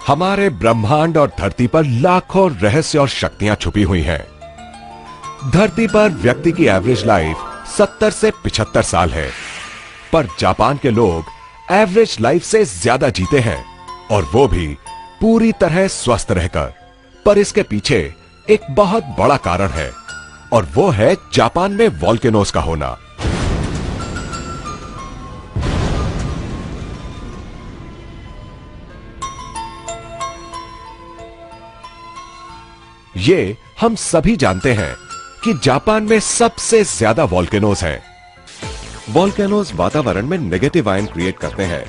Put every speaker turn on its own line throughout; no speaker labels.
हमारे ब्रह्मांड और धरती पर लाखों रहस्य और शक्तियां छुपी हुई हैं। धरती पर व्यक्ति की एवरेज लाइफ 70 से 75 साल है, पर जापान के लोग एवरेज लाइफ से ज्यादा जीते हैं, और वो भी पूरी तरह स्वस्थ रहकर। पर इसके पीछे एक बहुत बड़ा कारण है, और वो है जापान में वोल्केनोज का होना। ये हम सभी जानते हैं कि जापान में सबसे ज्यादा वोल्केनोज हैं। वोल्केनोज वातावरण में नेगेटिव आयन क्रिएट करते हैं,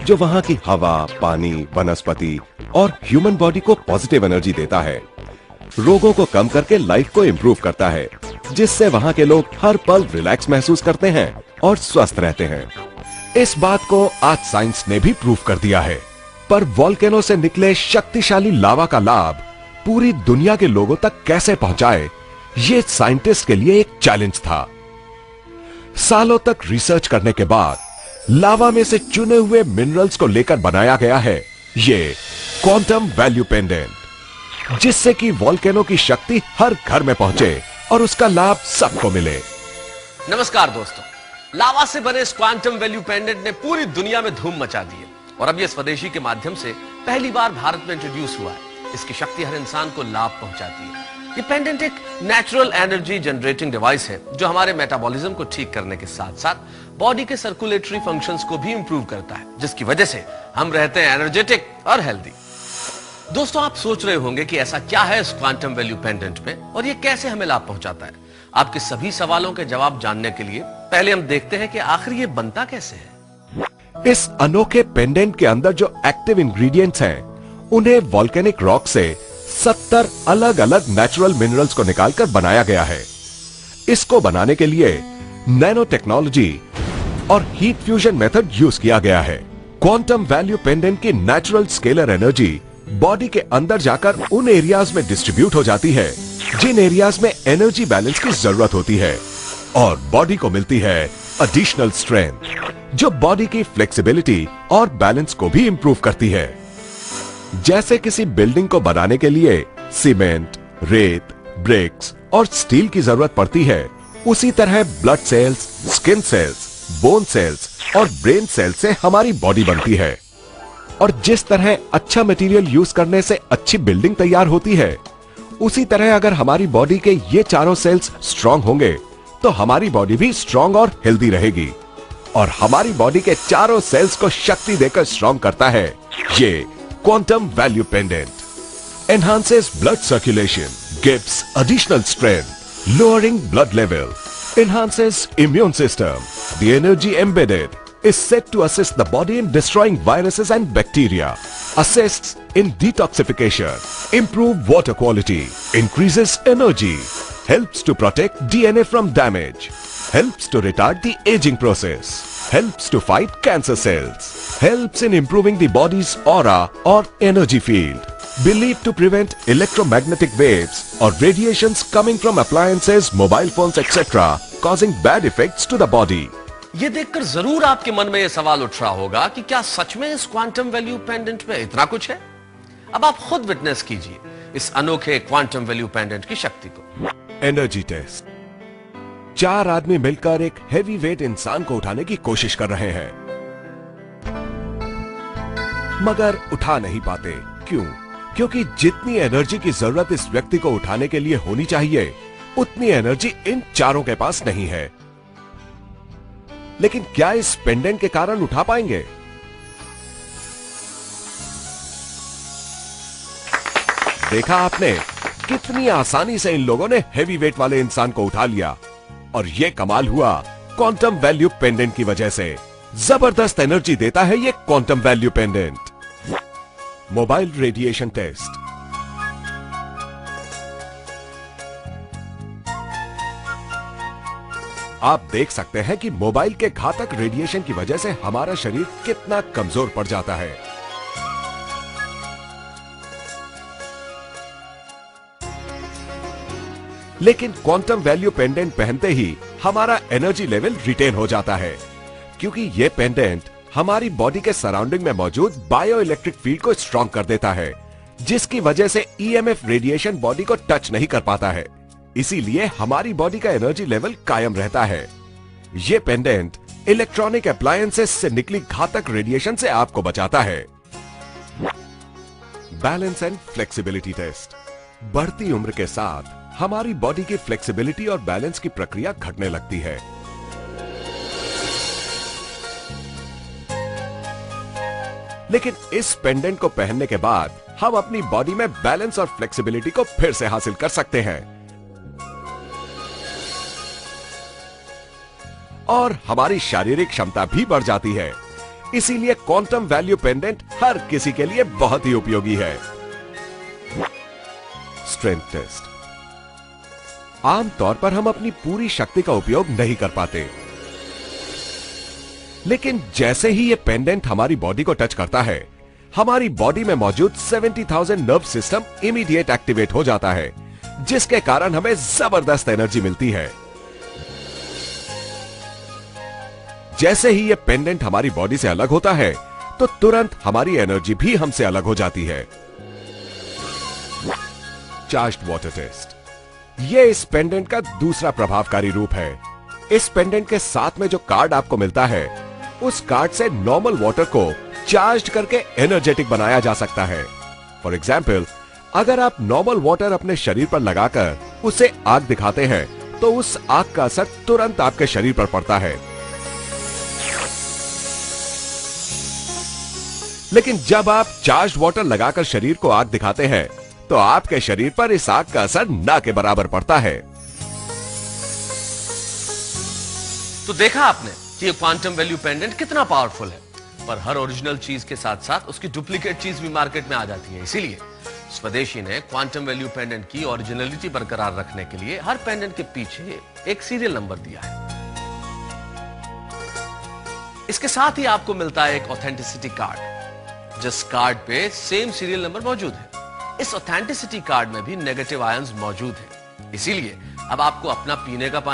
जो वहां की हवा, पानी, वनस्पति और ह्यूमन बॉडी को पॉजिटिव एनर्जी देता है। रोगों को कम करके लाइफ को इंप्रूव करता है, जिससे वहां के लोग हर पल रिलैक्स महसूस करते हैं और स्वस्थ रहते हैं। इस बात को आज साइंस ने भी प्रूव कर दिया है। पर वोल्केनो से निकले शक्तिशाली लावा का लाभ पूरी दुनिया के लोगों तक कैसे पहुंचाए, ये साइंटिस्ट के लिए एक चैलेंज था। सालों तक रिसर्च करने के बाद लावा में से चुने हुए मिनरल्स को लेकर बनाया गया है ये क्वांटम वैल्यू पेंडेंट, जिससे कि वोल्केनो की शक्ति हर घर में पहुंचे और उसका लाभ सबको मिले।
नमस्कार दोस्तों, लावा से बने इस क्वांटम वैल्यू पेंडेंट ने पूरी दुनिया में धूम मचा दी है, और अब ये स्वदेशी के माध्यम से पहली बार भारत में इंट्रोड्यूस हुआ है। इसकी शक्ति हर इंसान को लाभ पहुंचाती है। ये पेंडेंट एक नेचुरल एनर्जी जनरेटिंग डिवाइस है, जो हमारे मेटाबॉलिज्म को ठीक करने के साथ साथ बॉडी के सर्कुलेटरी फंक्शंस को भी इंप्रूव करता है, जिसकी वजह से हम रहते हैं एनर्जेटिक और हेल्दी। दोस्तों, आप सोच रहे होंगे कि ऐसा क्या है इस क्वांटम वैल्यू पेंडेंट में और ये कैसे हमें लाभ पहुंचाता है। आपके सभी सवालों के जवाब जानने के लिए पहले हम देखते हैं कि आखिर ये बनता कैसे है।
इस अनोखे पेंडेंट के अंदर जो एक्टिव इंग्रेडिएंट्स हैं, उन्हें वोल्केनिक रॉक से 70 अलग अलग नेचुरल मिनरल्स को निकालकर बनाया गया है। इसको बनाने के लिए नैनो टेक्नोलॉजी और हीट फ्यूजन मेथड यूज किया गया है। क्वांटम वैल्यू पेंडेंट की नेचुरल स्केलर एनर्जी बॉडी के अंदर जाकर उन एरियाज में डिस्ट्रीब्यूट हो जाती है जिन एरियाज में एनर्जी बैलेंस की जरूरत होती है, और बॉडी को मिलती है एडिशनल स्ट्रेंथ, जो बॉडी की फ्लेक्सिबिलिटी और बैलेंस को भी इंप्रूव करती है। जैसे किसी बिल्डिंग को बनाने के लिए सीमेंट, रेत, ब्रिक्स और स्टील की जरूरत पड़ती है, उसी तरह blood cells, skin cells, bone cells और ब्रेन सेल्स से हमारी बॉडी बनती है। और जिस तरह अच्छा मटेरियल यूज करने से अच्छी बिल्डिंग तैयार होती है, उसी तरह अगर हमारी बॉडी के ये चारों सेल्स स्ट्रांग होंगे तो हमारी बॉडी भी स्ट्रांग और हेल्दी रहेगी। और हमारी बॉडी के चारों सेल्स को शक्ति देकर स्ट्रांग करता है ये quantum value pendant. Enhances blood circulation, gives additional strength, lowering blood level, enhances immune system. The energy embedded is said to assist the body in destroying viruses and bacteria, assists in detoxification, improve water quality, increases energy, helps to protect DNA from damage, helps to retard the aging process, helps to fight cancer cells, helps in improving the body's aura or energy field, believed to prevent electromagnetic waves or radiations coming from appliances, mobile phones, etc., causing bad effects to the body.
ये देखकर जरूर आपके मन में यह सवाल उठ रहा होगा कि क्या सच में इस क्वांटम वैल्यू पेंडेंट में इतना कुछ है। अब आप खुद विटनेस कीजिए इस अनोखे क्वांटम वैल्यू पेंडेंट की शक्ति को।
Energy test. 4 आदमी मिलकर एक हैवी वेट इंसान को उठाने की कोशिश कर रहे हैं, मगर उठा नहीं पाते। क्यों? क्योंकि जितनी एनर्जी की जरूरत इस व्यक्ति को उठाने के लिए होनी चाहिए, उतनी एनर्जी इन चारों के पास नहीं है। लेकिन क्या इस पेंडेंट के कारण उठा पाएंगे? देखा आपने कितनी आसानी से इन लोगों ने हैवी वेट वाले इंसान को उठा लिया, और यह कमाल हुआ क्वांटम वैल्यू पेंडेंट की वजह से। जबरदस्त एनर्जी देता है ये quantum value pendant. Mobile radiation test. आप देख सकते हैं कि मोबाइल के घातक रेडिएशन की वजह से हमारा शरीर कितना कमजोर पड़ जाता है। लेकिन क्वांटम वैल्यू पेंडेंट पहनते ही हमारा एनर्जी लेवल रिटेन हो जाता है, क्योंकि यह पेंडेंट हमारी बॉडी के सराउंडिंग में मौजूद बायो इलेक्ट्रिक फील्ड को स्ट्रॉन्ग कर देता है, जिसकी वजह से ईएमएफ रेडिएशन बॉडी को टच नहीं कर पाता है। इसीलिए हमारी बॉडी का एनर्जी लेवल कायम रहता है। ये पेंडेंट इलेक्ट्रॉनिक अप्लायंसेस से निकली घातक रेडिएशन से आपको बचाता है। Balance and flexibility test. बढ़ती उम्र के साथ हमारी बॉडी की फ्लेक्सिबिलिटी और बैलेंस की प्रक्रिया घटने लगती है। लेकिन इस पेंडेंट को पहनने के बाद हम अपनी बॉडी में बैलेंस और फ्लेक्सिबिलिटी को फिर से हासिल कर सकते हैं और हमारी शारीरिक क्षमता भी बढ़ जाती है। इसीलिए क्वांटम वैल्यू पेंडेंट हर किसी के लिए बहुत ही उपयोगी है। Strength test. आमतौर पर हम अपनी पूरी शक्ति का उपयोग नहीं कर पाते, लेकिन जैसे ही ये पेंडेंट हमारी बॉडी को टच करता है, हमारी बॉडी में मौजूद 70,000 नर्व सिस्टम इमीडिएट एक्टिवेट हो जाता है, जिसके कारण हमें जबरदस्त एनर्जी मिलती है। जैसे ही ये पेंडेंट हमारी बॉडी से अलग होता है, तो तुरंत हमारी एनर्जी भी हमसे अलग हो जाती है। Charged water test. ये इस पेंडेंट का दूसरा प्रभावकारी रूप है। इस पेंडेंट के साथ में जो कार्ड आपको मिलता है, उस कार्ड से नॉर्मल वाटर को चार्ज करके एनर्जेटिक बनाया जा सकता है। फॉर एग्जाम्पल, अगर आप नॉर्मल वाटर अपने शरीर पर लगाकर उसे आग दिखाते हैं, तो उस आग का असर तुरंत आपके शरीर पर पड़ता है। लेकिन जब आप चार्ज वाटर लगाकर शरीर को आग दिखाते हैं, तो आपके शरीर पर इस आग का असर ना के बराबर पड़ता है।
तो देखा आपने कि ये क्वांटम वैल्यू पेंडेंट कितना पावरफुल है, पर हर ओरिजिनल चीज के साथ साथ उसकी डुप्लीकेट चीज भी मार्केट में आ जाती है। इसीलिए स्वदेशी ने क्वांटम वैल्यू पेंडेंट की ओरिजिनलिटी बरकरार रखने के लिए हर पेंडेंट के पीछे एक सीरियल नंबर दिया है। इसके साथ ही आपको मिलता है एक ऑथेंटिसिटी कार्ड, जिस कार्ड पे सेम सीरियल नंबर मौजूद है। इस ऑथेंटिसिटी कार्ड में भी नेगेटिव आयंस मौजूद है। इसीलिए अब आपको अपना पीने का पानी